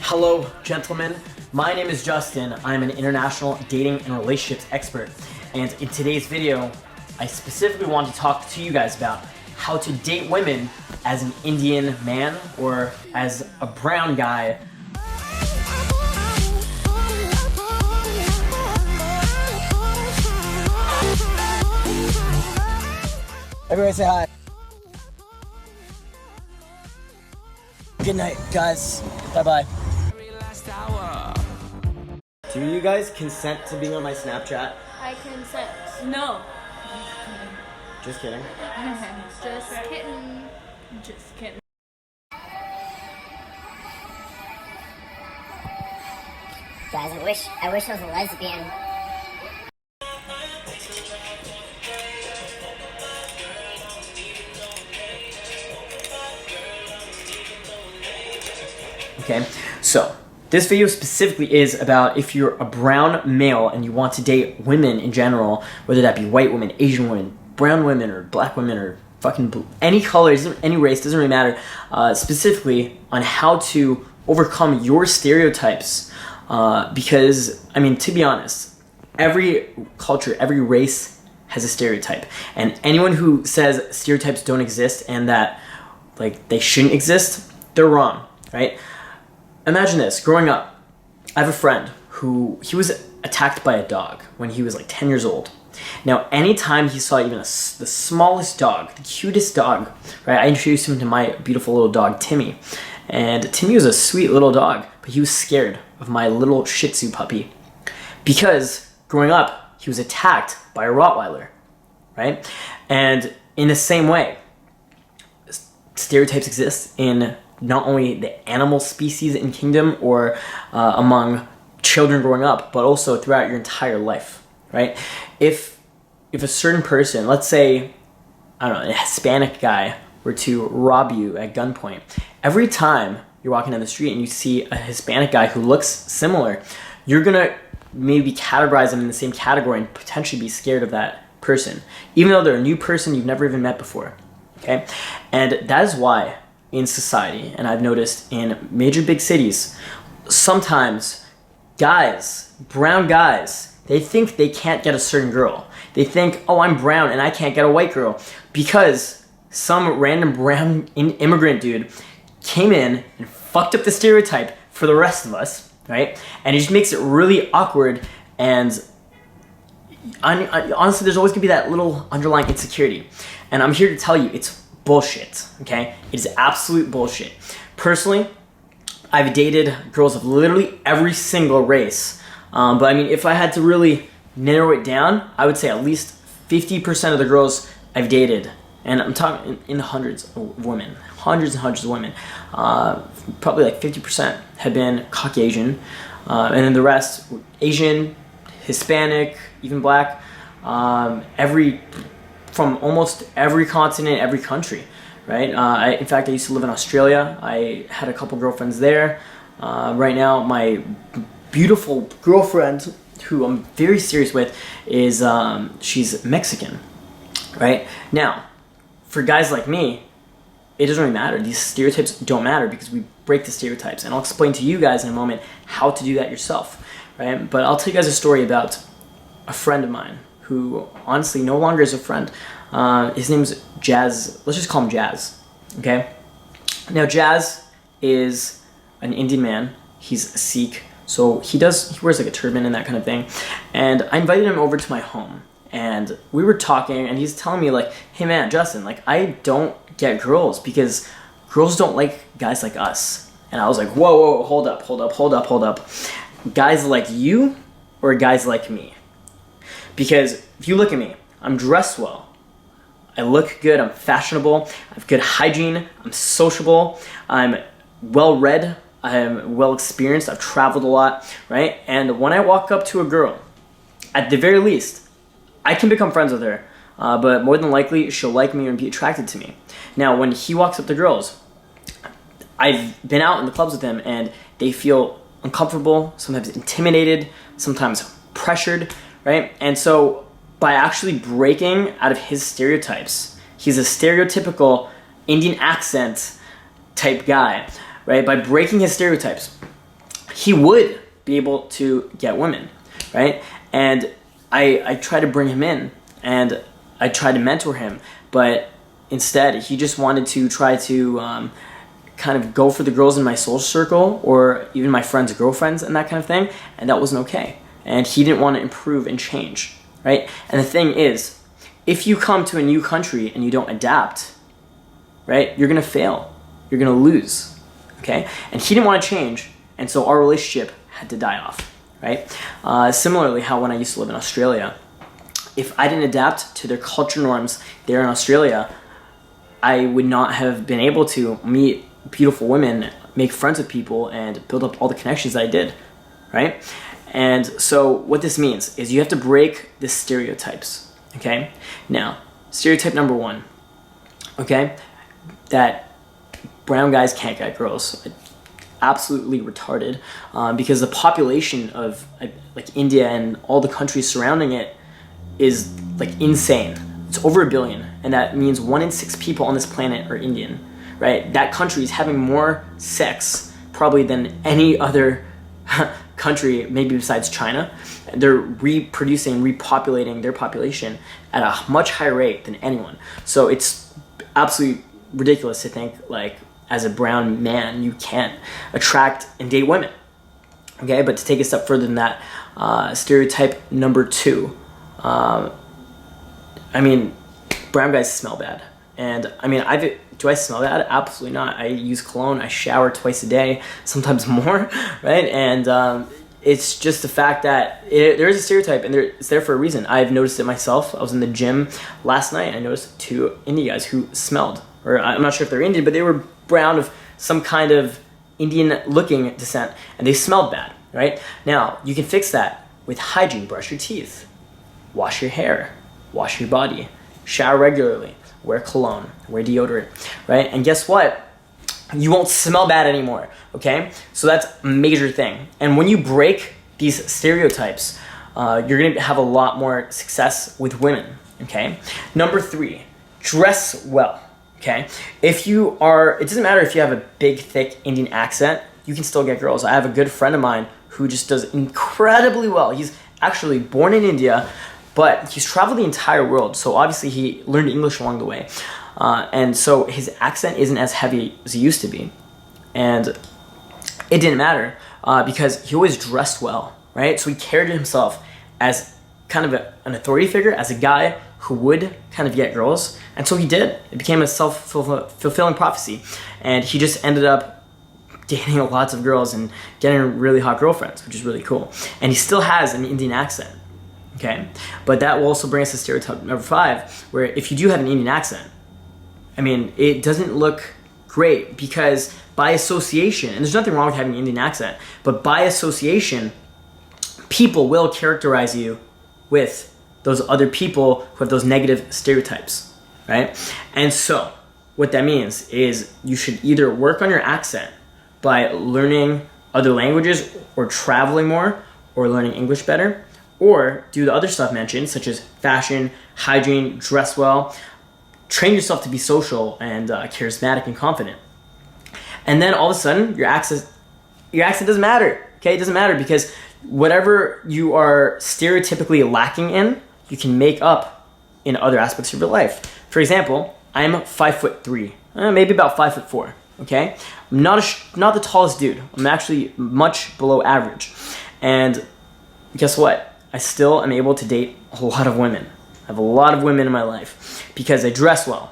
Hello, gentlemen. My name is Justin. I'm an international dating and relationships expert. And in today's video, I specifically want to talk to you guys about how to date women as an Indian man or as a brown guy. Everybody say hi. Good night, guys. Bye-bye. Do you guys consent to being on my Snapchat? I consent. No. Just kidding. Just kidding. Just kidding. Guys, I wish I was a lesbian. Okay, so this video specifically is about if you're a brown male and you want to date women in general, whether that be white women, Asian women, brown women, or black women, or fucking blue, any color, any race, doesn't really matter, specifically on how to overcome your stereotypes. Because, I mean, to be honest, every culture, every race has a stereotype. And anyone who says stereotypes don't exist and that, like, they shouldn't exist, they're wrong, right? Imagine this, growing up, I have a friend who, he was attacked by a dog when he was like 10 years old. Now, anytime he saw even the smallest dog, the cutest dog, right, I introduced him to my beautiful little dog, Timmy. And Timmy was a sweet little dog, but he was scared of my little Shih Tzu puppy. Because, growing up, he was attacked by a Rottweiler, right? And in the same way, stereotypes exist in not only the animal species in kingdom or among children growing up, but also throughout your entire life, right? If a certain person, let's say, I don't know, a Hispanic guy were to rob you at gunpoint, every time you're walking down the street and you see a Hispanic guy who looks similar, you're gonna maybe categorize them in the same category and potentially be scared of that person, even though they're a new person you've never even met before, okay? And that is why in society, and I've noticed in major big cities, sometimes guys, brown guys, they think they can't get a certain girl. They think, oh, I'm brown and I can't get a white girl because some random brown immigrant dude came in and fucked up the stereotype for the rest of us, right? And it just makes it really awkward, and honestly, there's always gonna be that little underlying insecurity. And I'm here to tell you, it's bullshit, okay? It is absolute bullshit. Personally, I've dated girls of literally every single race. But I mean, if I had to really narrow it down, I would say at least 50% of the girls I've dated, and I'm talking in the hundreds of women, hundreds and hundreds of women, probably like 50% have been Caucasian, and then the rest, Asian, Hispanic, even black, from almost every continent, every country, right? In fact, I used to live in Australia. I had a couple girlfriends there. Right now, my beautiful girlfriend, who I'm very serious with, is she's Mexican, right? Now, for guys like me, it doesn't really matter. These stereotypes don't matter because we break the stereotypes. And I'll explain to you guys in a moment how to do that yourself, right? But I'll tell you guys a story about a friend of mine who honestly no longer is a friend. His name's Jazz. Let's just call him Jazz, okay? Now, Jazz is an Indian man. He's a Sikh, so he wears like a turban and that kind of thing. And I invited him over to my home, and we were talking, and he's telling me like, hey man, Justin, like, I don't get girls because girls don't like guys like us. And I was like, whoa, hold up. Guys like you or guys like me? Because if you look at me, I'm dressed well, I look good, I'm fashionable, I have good hygiene, I'm sociable, I'm well-read, I'm well-experienced, I've traveled a lot, right? And when I walk up to a girl, at the very least, I can become friends with her, but more than likely, she'll like me and be attracted to me. Now, when he walks up to girls, I've been out in the clubs with him, and they feel uncomfortable, sometimes intimidated, sometimes pressured, right? And so by actually breaking out of his stereotypes, he's a stereotypical Indian accent type guy, right? By breaking his stereotypes, he would be able to get women, right? And I tried to bring him in, and I tried to mentor him, but instead he just wanted to try to kind of go for the girls in my social circle or even my friends' girlfriends and that kind of thing, and that wasn't okay. And he didn't want to improve and change, right? And the thing is, if you come to a new country and you don't adapt, right, you're gonna fail. You're gonna lose, okay? And he didn't want to change, and so our relationship had to die off, right? Similarly, how when I used to live in Australia, if I didn't adapt to their culture norms there in Australia, I would not have been able to meet beautiful women, make friends with people, and build up all the connections that I did, right? And so what this means is you have to break the stereotypes, okay? Now, stereotype number 1, okay? That brown guys can't get girls. Absolutely retarded, because the population of like India and all the countries surrounding it is like insane. It's over 1 billion, and that means 1 in 6 people on this planet are Indian, right? That country is having more sex probably than any other country, maybe besides China. They're reproducing, repopulating their population at a much higher rate than anyone. So it's absolutely ridiculous to think like as a brown man you can't attract and date women, okay? But to take a step further than that, stereotype number 2, I mean, brown guys smell bad. And I mean, do I smell bad? Absolutely not. I use cologne, I shower twice a day, sometimes more, right? And it's just the fact that there is a stereotype, and it's there for a reason. I've noticed it myself. I was in the gym last night, and I noticed 2 Indian guys who smelled, or I'm not sure if they're Indian, but they were brown of some kind of Indian-looking descent, and they smelled bad, right? Now, you can fix that with hygiene. Brush your teeth, wash your hair, wash your body, shower regularly, wear cologne, wear deodorant, right? And guess what? You won't smell bad anymore, okay? So that's a major thing. And when you break these stereotypes, you're gonna have a lot more success with women, okay? Number 3, dress well, okay? It doesn't matter if you have a big, thick Indian accent, you can still get girls. I have a good friend of mine who just does incredibly well. He's actually born in India, but he's traveled the entire world, so obviously he learned English along the way. And so his accent isn't as heavy as it used to be. And it didn't matter because he always dressed well, right? So he carried himself as kind of an authority figure, as a guy who would kind of get girls. And so he did. It became a self-fulfilling prophecy. And he just ended up dating lots of girls and getting really hot girlfriends, which is really cool. And he still has an Indian accent. Okay, but that will also bring us to stereotype number 5, where if you do have an Indian accent, I mean, it doesn't look great because by association, and there's nothing wrong with having an Indian accent, but by association, people will characterize you with those other people who have those negative stereotypes, right? And so what that means is you should either work on your accent by learning other languages or traveling more or learning English better, or do the other stuff mentioned, such as fashion, hygiene, dress well, train yourself to be social and charismatic and confident. And then all of a sudden, your accent doesn't matter, okay? It doesn't matter because whatever you are stereotypically lacking in, you can make up in other aspects of your life. For example, I'm 5'3", maybe about 5'4", okay? I'm not the tallest dude. I'm actually much below average. And guess what? I still am able to date a lot of women. I have a lot of women in my life because I dress well,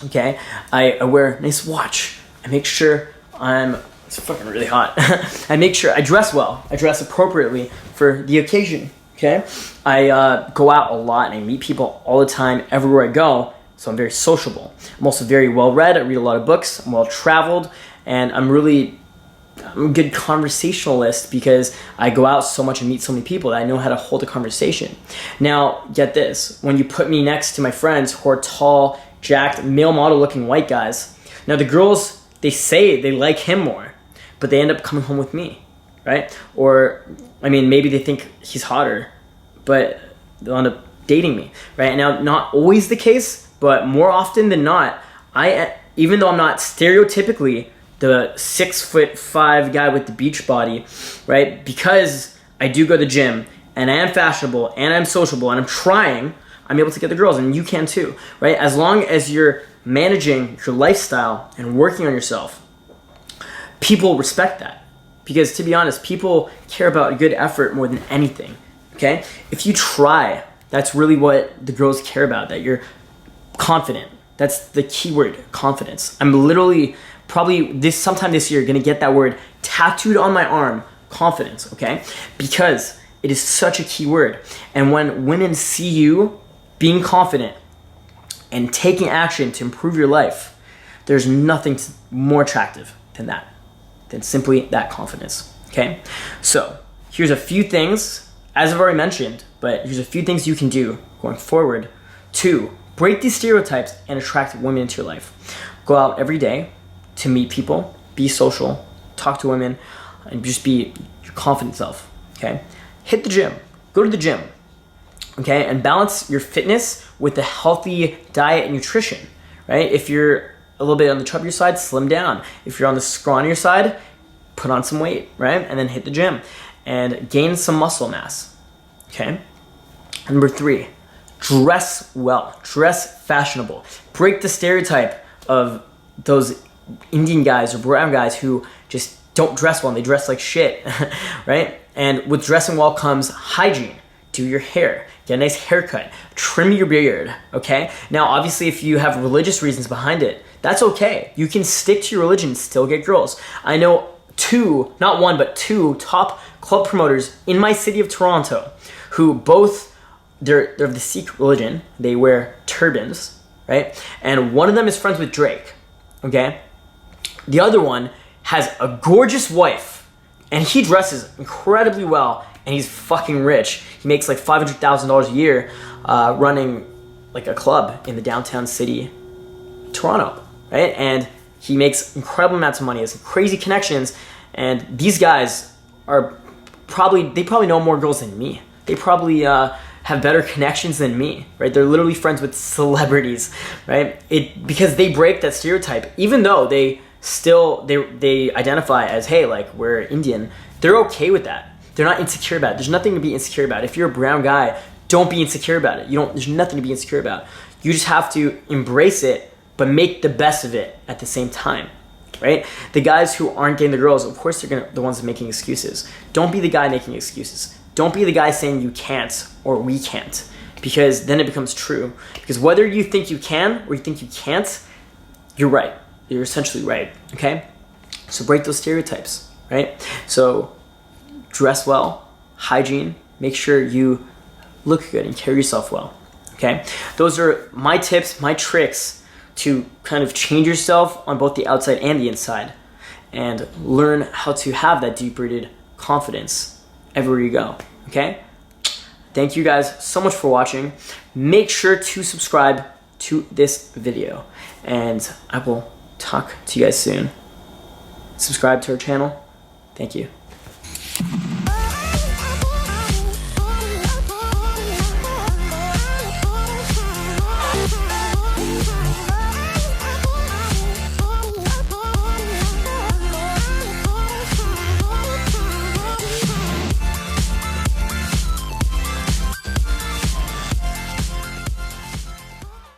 okay? I wear a nice watch. I make sure it's fucking really hot. I make sure I dress well. I dress appropriately for the occasion, okay? I go out a lot and I meet people all the time everywhere I go, so I'm very sociable. I'm also very well-read. I read a lot of books. I'm well-traveled, and I'm a good conversationalist because I go out so much and meet so many people that I know how to hold a conversation. Now, get this. When you put me next to my friends who are tall, jacked, male model looking white guys, now the girls, they say they like him more, but they end up coming home with me, right? Or, I mean, maybe they think he's hotter, but they'll end up dating me, right? Now, not always the case, but more often than not, even though I'm not stereotypically the 6'5" guy with the beach body, right? Because I do go to the gym and I am fashionable and I'm sociable and I'm trying, I'm able to get the girls, and you can too, right? As long as you're managing your lifestyle and working on yourself, people respect that. Because to be honest, people care about good effort more than anything, okay? If you try, that's really what the girls care about, that you're confident. That's the key word, confidence. I'm literally probably sometime this year gonna get that word tattooed on my arm, confidence, okay? Because it is such a key word. And when women see you being confident and taking action to improve your life, there's nothing more attractive than that, than simply that confidence, okay? So here's a few things, as I've already mentioned, but here's a few things you can do going forward to break these stereotypes and attract women into your life. Go out every day to meet people, be social, talk to women, and just be your confident self, okay? Hit the gym, go to the gym, okay? And balance your fitness with a healthy diet and nutrition, right? If you're a little bit on the chubbier side, slim down. If you're on the scrawnier side, put on some weight, right? And then hit the gym and gain some muscle mass, okay? Number 3, dress well, dress fashionable. Break the stereotype of those Indian guys or brown guys who just don't dress well and they dress like shit, right? And with dressing well comes hygiene. Do your hair, get a nice haircut, trim your beard, okay? Now, obviously, if you have religious reasons behind it, that's okay. You can stick to your religion and still get girls. I know 2, not 1, but 2 top club promoters in my city of Toronto who both, they're of the Sikh religion, they wear turbans, right? And one of them is friends with Drake, okay? The other one has a gorgeous wife, and he dresses incredibly well, and he's fucking rich. He makes like $500,000 a year running like a club in the downtown city, Toronto, right? And he makes incredible amounts of money, has crazy connections, and these guys are they probably know more girls than me. They probably have better connections than me, right? They're literally friends with celebrities, right? Because they break that stereotype, even though they identify as, hey, like, we're Indian, they're okay with that. They're not insecure about it. There's nothing to be insecure about. If you're a brown guy, don't be insecure about it. There's nothing to be insecure about. You just have to embrace it, but make the best of it at the same time, right? The guys who aren't getting the girls, of course, they're the ones making excuses. Don't be the guy making excuses. Don't be the guy saying you can't or we can't, because then it becomes true. Because whether you think you can or you think you can't, you're right. You're essentially right, okay? So break those stereotypes, right? So dress well, hygiene, make sure you look good and carry yourself well, okay? Those are my tips, my tricks to kind of change yourself on both the outside and the inside and learn how to have that deep-rooted confidence everywhere you go, okay? Thank you guys so much for watching. Make sure to subscribe to this video, and I will talk to you guys soon. Subscribe to our channel. Thank you.